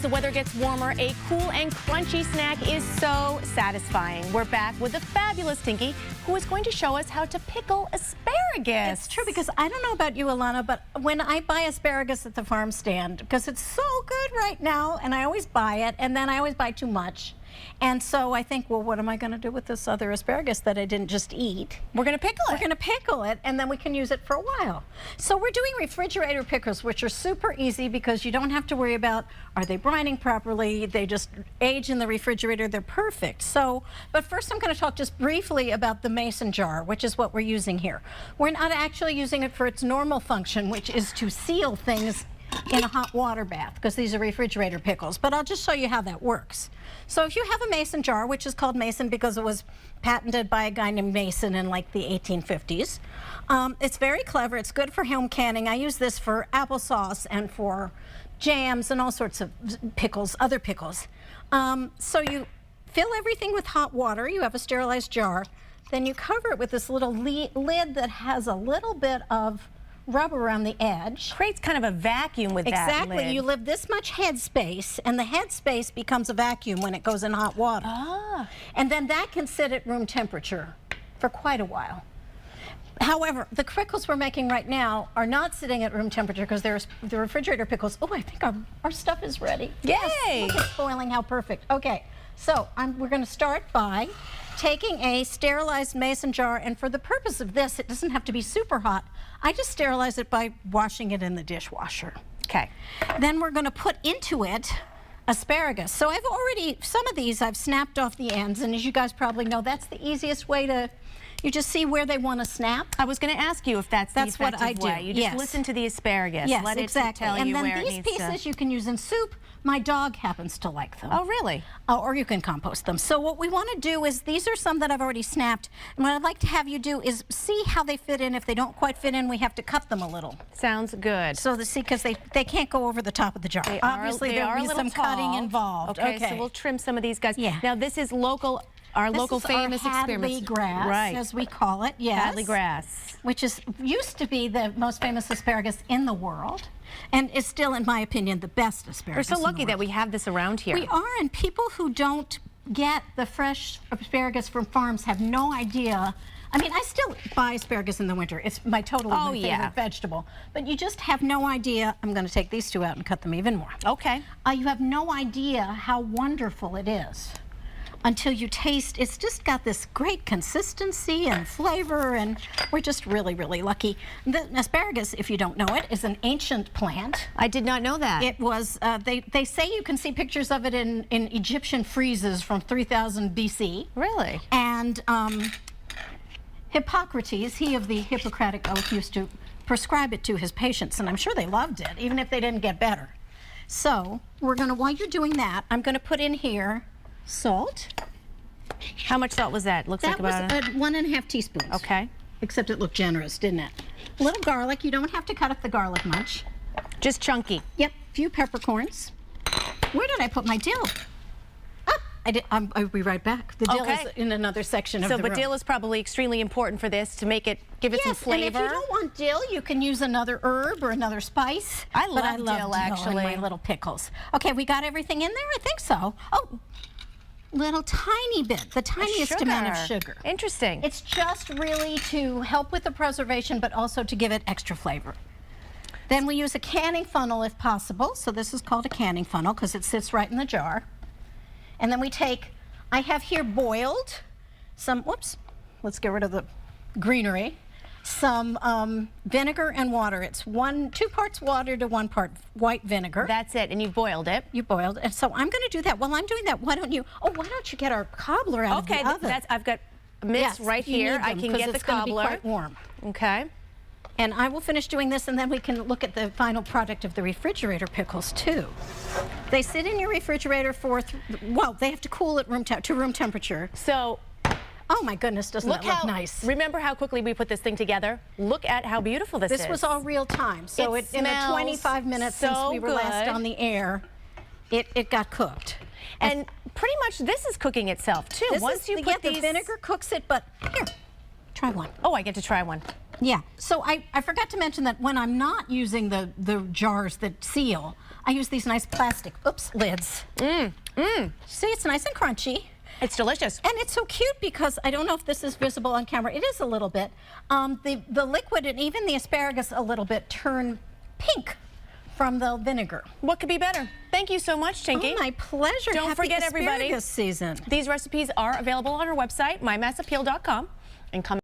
the weather gets warmer, a cool and crunchy snack is so satisfying. We're back with the fabulous Tinky, who is going to show us how to pickle asparagus. It's true, because I don't know about you, Alanna, but when I buy asparagus at the farm stand, because it's so good right now, and I always buy it, and then I always buy too much. And so I think, well, what am I going to do with this other asparagus that I didn't just eat? We're going to pickle it. We're going to pickle it, and then we can use it for a while. So we're doing refrigerator pickles, which are super easy because you don't have to worry about, are they brining properly? They just age in the refrigerator. They're perfect. So, but first I'm going to talk just briefly about the mason jar, which is what we're using here. We're not actually using it for its normal function, which is to seal things in a hot water bath, because these are refrigerator pickles, but I'll just show you how that works. So if you have a mason jar, which is called mason because it was patented by a guy named Mason in like the 1850s, it's very clever. It's good for home canning. I use this for applesauce and for jams and all sorts of pickles, other pickles. So you fill everything with hot water. You have a sterilized jar. Then you cover it with this little lid that has a little bit of rubber around the edge. Creates kind of a vacuum with that Exactly. lid. You leave this much head space, and the head space becomes a vacuum when it goes in hot water. Ah. And then that can sit at room temperature for quite a while. However, the pickles we're making right now are not sitting at room temperature because they're the refrigerator pickles. Oh, I think our stuff is ready. Yay! Yes, look at spoiling, how perfect. Okay, so we're going to start by taking a sterilized mason jar, and for the purpose of this, it doesn't have to be super hot. I just sterilize it by washing it in the dishwasher. Okay. Then we're going to put into it asparagus. So I've already, some of these I've snapped off the ends, and as you guys probably know, that's the easiest way to, you just see where they want to snap. I was going to ask you if that's the what I effective do. way. You just listen to the asparagus. Yes, Let exactly. it tell you and where then it these needs pieces to. you can use in soup. My dog happens to like them. Oh, really? Or you can compost them. So what we want to do is, these are some that I've already snapped, and what I'd like to have you do is see how they fit in. If they don't quite fit in, we have to cut them a little. Sounds good. So because they can't go over the top of the jar. Obviously there will be some cutting involved. Okay, so we'll trim some of these guys. Yeah. Now this is local, our local famous Hadley experiments. Grass, right, as we call it. Yes. Hadley Grass, which used to be the most famous asparagus in the world, and is still, in my opinion, the best asparagus. We're so lucky that we have this around here. We are, and people who don't get the fresh asparagus from farms have no idea. I mean, I still buy asparagus in the winter. It's my favorite vegetable. But you just have no idea. I'm going to take these two out and cut them even more. Okay. You have no idea how wonderful it is until you taste. It's just got this great consistency and flavor, and we're just really, really lucky. The asparagus, if you don't know it, is an ancient plant. I did not know that. It was, they say you can see pictures of it in Egyptian friezes from 3000 BC. Really? And Hippocrates, he of the Hippocratic Oath, used to prescribe it to his patients, and I'm sure they loved it, even if they didn't get better. So we're gonna, while you're doing that, I'm gonna put in here salt. How much salt was that? Looks like about that was 1.5 teaspoons. Okay. Except it looked generous, didn't it? A little garlic. You don't have to cut up the garlic much. Just chunky. Yep. A few peppercorns. Where did I put my dill? I'll be right back. The dill is in another section of the room. But dill is probably extremely important for this to make it, give it some flavor. And if you don't want dill, you can use another herb or another spice. I love dill, actually. In my little pickles. Okay, we got everything in there? I think so. Oh, little tiny bit, the tiniest amount of sugar. Interesting. It's just really to help with the preservation, but also to give it extra flavor. Then we use a canning funnel if possible. So this is called a canning funnel because it sits right in the jar. And then we take, I have here boiled some, whoops, let's get rid of the greenery, some vinegar and water. It's 2 parts water to 1 part white vinegar. That's it, and you've boiled it. You boiled it. So I'm going to do that. While I'm doing that, why don't you get our cobbler out of the oven? Okay, I've got a mix right here. I can get the cobbler. It's quite warm. Okay. And I will finish doing this, and then we can look at the final product of the refrigerator pickles too. They sit in your refrigerator for, well, they have to cool at room temperature. So, oh my goodness, doesn't that look nice? Remember how quickly we put this thing together? Look at how beautiful this is. This was all real time. So in the 25 minutes since we were last on the air, it got cooked. And pretty much this is cooking itself too. Once you put the vinegar cooks it, but here, try one. Oh, I get to try one. Yeah, so I forgot to mention that when I'm not using the jars that seal, I use these nice plastic, lids. See, it's nice and crunchy. It's delicious. And it's so cute because I don't know if this is visible on camera. It is a little bit. The liquid and even the asparagus a little bit turn pink from the vinegar. What could be better? Thank you so much, Tinky. Oh, my pleasure. Don't Happy forget, everybody, asparagus season. These recipes are available on our website, mymassappeal.com, and come